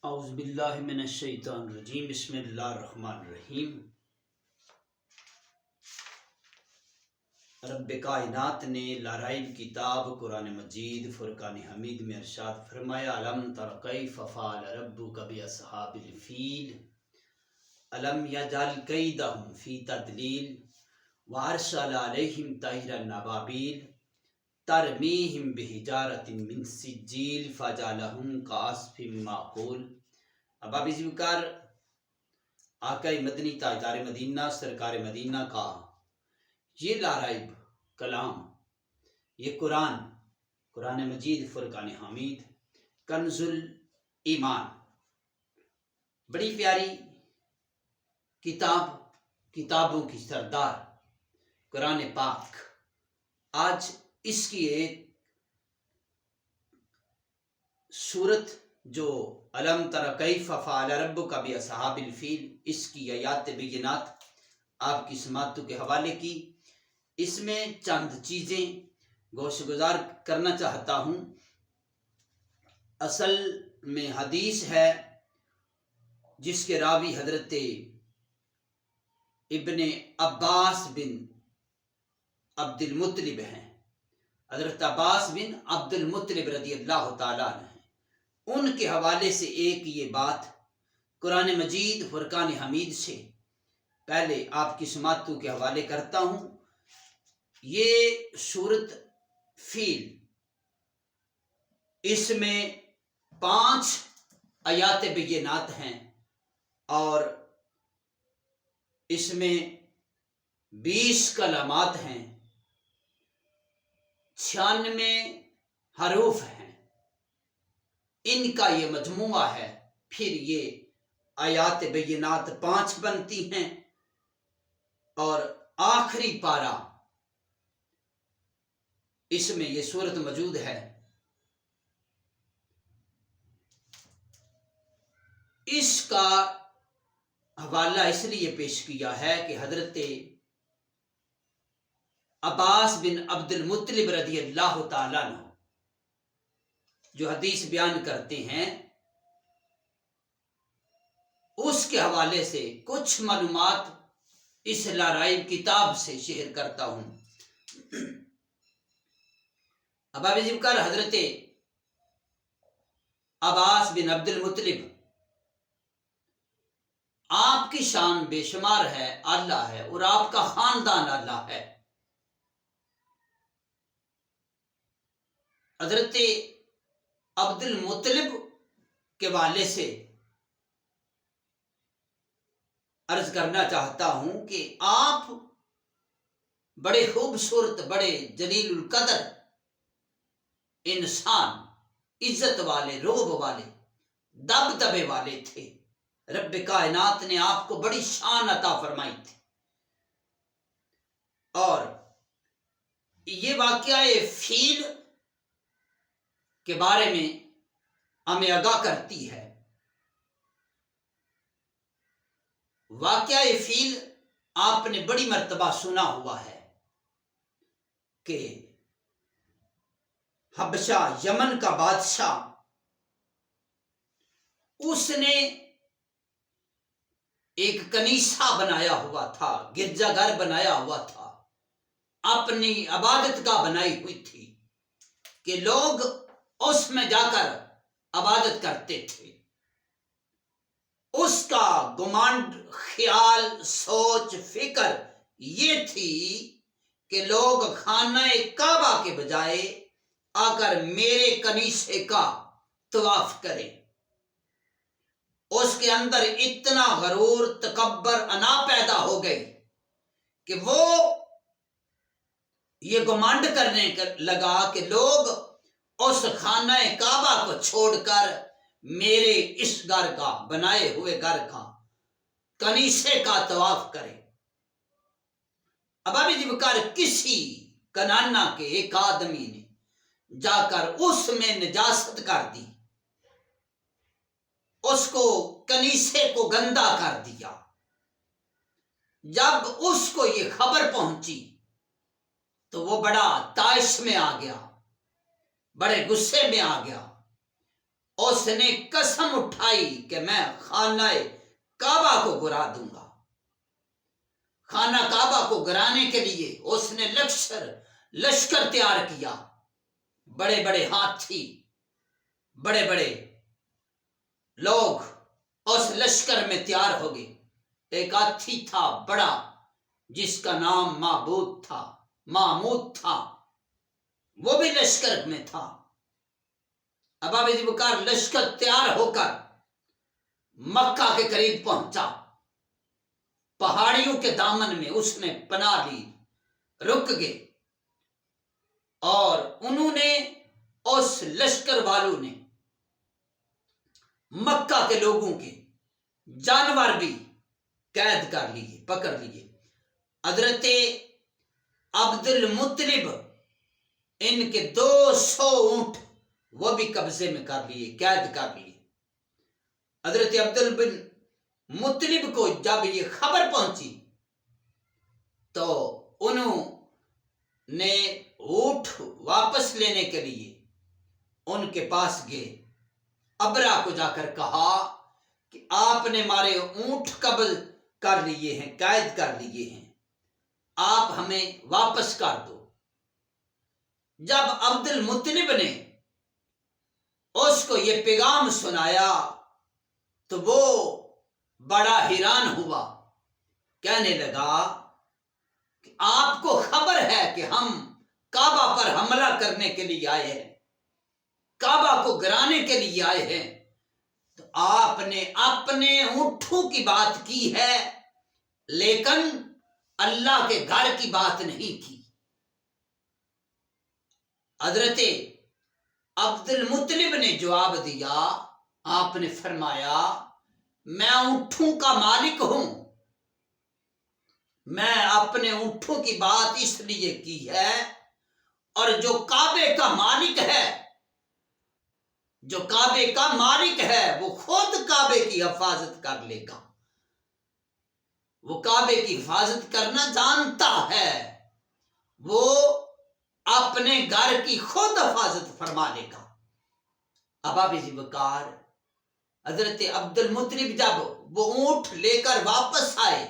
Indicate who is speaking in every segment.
Speaker 1: اعوذ باللہ من الشیطان الرجیم بسم اللہ الرحمن الرحیم۔ رب کائنات نے لارائب کتاب قرآن مجید فرقان حمید میں ارشاد فرمایا، الم تر کیف فعل ربک باصحاب الفیل الم یجعل کیدہم فی تضلیل وارسل علیہم طیرا ابابیل ترمیہم بحجارۃ من سجیل فجعلہم کعصف مأکول۔ اب اس وقار آقا مدنی تاجدار مدینہ سرکار مدینہ کا یہ لارائب کلام، یہ قرآن مجید فرقان حمید کنز الایمان، بڑی پیاری کتابوں کی سردار قرآن پاک، آج اس کی ایک سورت جو الم تر کیف فعل ربک باصحاب الفیل، اس کی آیات بینات آپ کی سماعتوں کے حوالے کی۔ اس میں چند چیزیں گوش گزار کرنا چاہتا ہوں۔ اصل میں حدیث ہے جس کے راوی حضرت ابن عباس بن عبد المطلب ہیں، حضرت عباس بن عبد المطلب رضی اللہ تعالیٰ عنہ ہیں۔ ان کے حوالے سے ایک یہ بات قرآن مجید فرقان حمید سے پہلے آپ کی سماعتوں کے حوالے کرتا ہوں۔ یہ سورت فیل، اس میں 5 آیات بینات ہیں اور اس میں 20 کلمات ہیں، 96 حروف ہیں، ان کا یہ مجموعہ ہے۔ پھر یہ آیات بینات 5 بنتی ہیں اور آخری پارہ اس میں یہ سورت موجود ہے۔ اس کا حوالہ اس لیے پیش کیا ہے کہ حضرت عباس بن عبد المطلب رضی اللہ تعالیٰ عنہ جو حدیث بیان کرتے ہیں، اس کے حوالے سے کچھ معلومات اس لارائب کتاب سے شیئر کرتا ہوں۔ اباب ذکر حضرت عباس بن عبد المطلب، آپ کی شان بے شمار ہے، اعلیٰ ہے، اور آپ کا خاندان اعلیٰ ہے۔ حضرت عبد المطلب کے والے سے عرض کرنا چاہتا ہوں کہ آپ بڑے خوبصورت، بڑے جلیل القدر انسان، عزت والے، رعب والے، دبدبے والے تھے۔ رب کائنات نے آپ کو بڑی شان عطا فرمائی تھی، اور یہ واقعہ فیل کے بارے میں ہمیں آگاہ کرتی ہے۔ واقعہ فیل آپ نے بڑی مرتبہ سنا ہوا ہے کہ حبشہ یمن کا بادشاہ، اس نے ایک کنیسہ بنایا ہوا تھا، گرجا گھر بنایا ہوا تھا، اپنی عبادت گاہ بنائی ہوئی تھی کہ لوگ اس میں جا کر عبادت کرتے تھے۔ اس کا گمانڈ، خیال، سوچ، فکر یہ تھی کہ لوگ خانہ کعبہ کے بجائے آ کر میرے کنیسے کا طواف کریں۔ اس کے اندر اتنا غرور، تکبر، انا پیدا ہو گئی کہ وہ یہ گمانڈ کرنے لگا کہ لوگ اس خانہ کعبہ کو چھوڑ کر میرے اس گھر کا، بنائے ہوئے گھر کا، کنیسے کا طواف کرے۔ اب ابھی جب کسی کنانا کے ایک آدمی نے جا کر اس میں نجاست کر دی، اس کو، کنیسے کو گندا کر دیا۔ جب اس کو یہ خبر پہنچی تو وہ بڑا طائش میں آ گیا، بڑے غصے میں آ گیا، اس نے قسم اٹھائی کہ میں خانہ کعبہ کو گرا دوں گا۔ خانہ کعبہ کو گرانے کے لیے اس نے لشکر تیار کیا، بڑے بڑے ہاتھی، بڑے بڑے لوگ اس لشکر میں تیار ہو گئے۔ ایک ہاتھی تھا بڑا، جس کا نام محمود تھا، وہ بھی لشکر میں تھا۔ ابا ذی بکار لشکر تیار ہو کر مکہ کے قریب پہنچا، پہاڑیوں کے دامن میں اس نے پناہ لی، رک گئے، اور انہوں نے اس لشکر والوں نے مکہ کے لوگوں کے جانور بھی قید کر لیے، پکڑ لیے۔ حضرت عبد المطلب ان کے 200 اونٹ وہ بھی قبضے میں کر لیے، قید کر لیے۔ حضرت عبد المطلب کو جب یہ خبر پہنچی تو انہوں نے اونٹ واپس لینے کے لیے ان کے پاس گئے، ابرا کو جا کر کہا کہ آپ نے ہمارے اونٹ قبض کر لیے ہیں، قید کر لیے ہیں، آپ ہمیں واپس کر دو۔ جب عبد المطلب نے اس کو یہ پیغام سنایا تو وہ بڑا حیران ہوا، کہنے لگا کہ آپ کو خبر ہے کہ ہم کعبہ پر حملہ کرنے کے لیے آئے ہیں، کعبہ کو گرانے کے لیے آئے ہیں، تو آپ نے اپنے اونٹوں کی بات کی ہے لیکن اللہ کے گھر کی بات نہیں کی۔ حضرت عبد المطلب نے جواب دیا، آپ نے فرمایا میں اونٹوں کا مالک ہوں، میں اپنے اونٹوں کی بات اس لیے کی ہے، اور جو کعبے کا مالک ہے وہ خود کعبے کی حفاظت کر لے گا، وہ کعبے کی حفاظت کرنا جانتا ہے، وہ اپنے گھر کی خود حفاظت فرما لے گا۔ ابا ذی بکار حضرت عبد المطلب جب وہ اونٹ لے کر واپس آئے،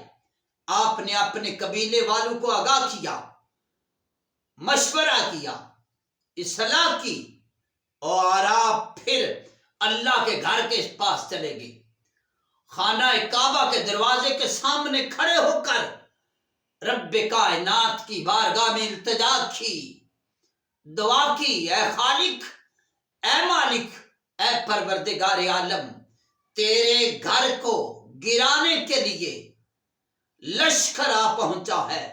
Speaker 1: آپ نے اپنے قبیلے والوں کو آگاہ کیا، مشورہ کیا، اصلاح کی، اور آپ پھر اللہ کے گھر کے پاس چلے گئے، خانہ کعبہ کے دروازے کے سامنے کھڑے ہو کر رب کائنات کی بارگاہ میں التجا کی، دعا کی، اے خالق، اے مالک، اے پروردگار عالم، تیرے گھر کو گرانے کے لیے لشکر آ پہنچا ہے،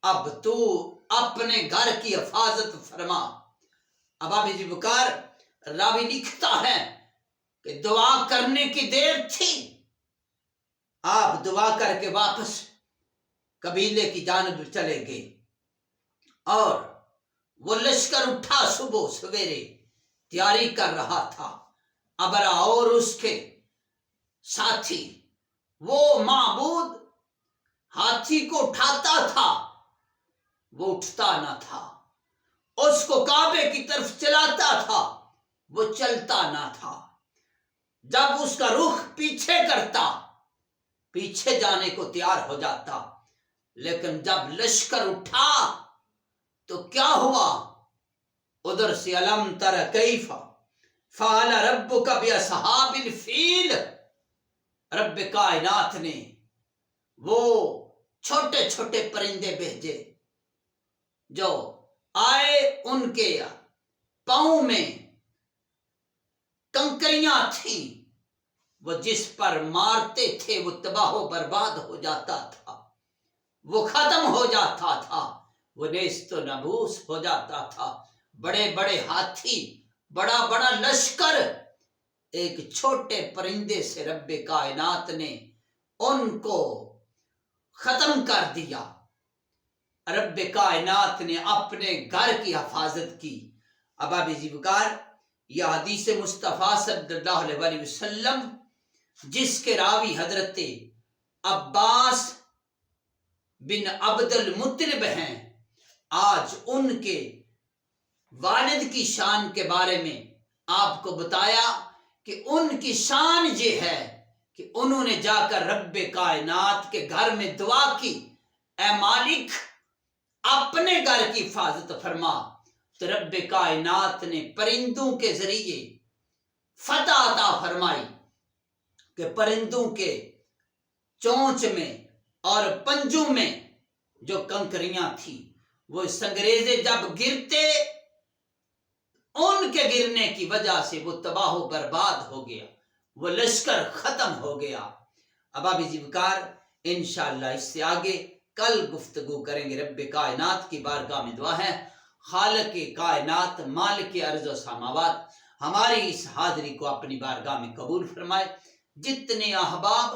Speaker 1: اب تو اپنے گھر کی حفاظت فرما۔ ابا ذی بکار راوی لکھتا ہے کہ دعا کرنے کی دیر تھی، آپ دعا کر کے واپس قبیلے کی جانب چلے گئے، اور وہ لشکر اٹھا صبح سویرے تیاری کر رہا تھا، ابرا اور اس کے ساتھی، وہ معبود ہاتھی کو اٹھاتا تھا، وہ اٹھتا نہ تھا، اس کو کعبے کی طرف چلاتا تھا، وہ چلتا نہ تھا، جب اس کا رخ پیچھے کرتا، پیچھے جانے کو تیار ہو جاتا، لیکن جب لشکر اٹھا تو کیا ہوا؟ ادھر سے الم تر کیف فعل ربک باصحاب الفیل، رب کائنات نے وہ چھوٹے چھوٹے پرندے بھیجے جو آئے، ان کے پاؤں میں کنکریاں تھیں، وہ جس پر مارتے تھے وہ تباہ و برباد ہو جاتا تھا، وہ ختم ہو جاتا تھا، وہ نیست و نبوس ہو جاتا تھا۔ بڑے بڑے ہاتھی، بڑا بڑا لشکر، ایک چھوٹے پرندے سے رب کائنات نے ان کو ختم کر دیا۔ رب کائنات نے اپنے گھر کی حفاظت کی۔ ابا ذی بکار یہ حدیث مصطفیٰ صلی اللہ علیہ وسلم جس کے راوی حضرت عباس بن عبد المطلب ہیں، آج ان کے والد کی شان کے بارے میں آپ کو بتایا کہ ان کی شان یہ ہے کہ انہوں نے جا کر رب کائنات کے گھر میں دعا کی، اے مالک اپنے گھر کی حفاظت فرما، تو رب کائنات نے پرندوں کے ذریعے فتح عطا فرمائی کہ پرندوں کے چونچ میں اور پنجوں میں جو کنکریاں تھی وہ سنگریزے جب گرتے ان کے گرنے کی وجہ سے وہ تباہ و برباد ہو گیا، وہ لشکر ختم ہو گیا۔ اب ابھی ذکر انشاءاللہ اس سے آگے کل گفتگو کریں گے۔ رب کائنات کی بارگاہ میں دعا ہے، خالق کائنات مالک ارض و سماوات ہماری اس حاضری کو اپنی بارگاہ میں قبول فرمائے۔ جتنے احباب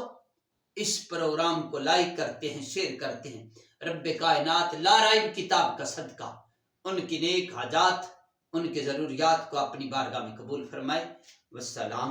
Speaker 1: اس پروگرام کو لائک کرتے ہیں، شیئر کرتے ہیں، رب کائنات لا رائب کتاب کا صدقہ ان کی نیک حاجات، ان کے ضروریات کو اپنی بارگاہ میں قبول فرمائے۔ والسلام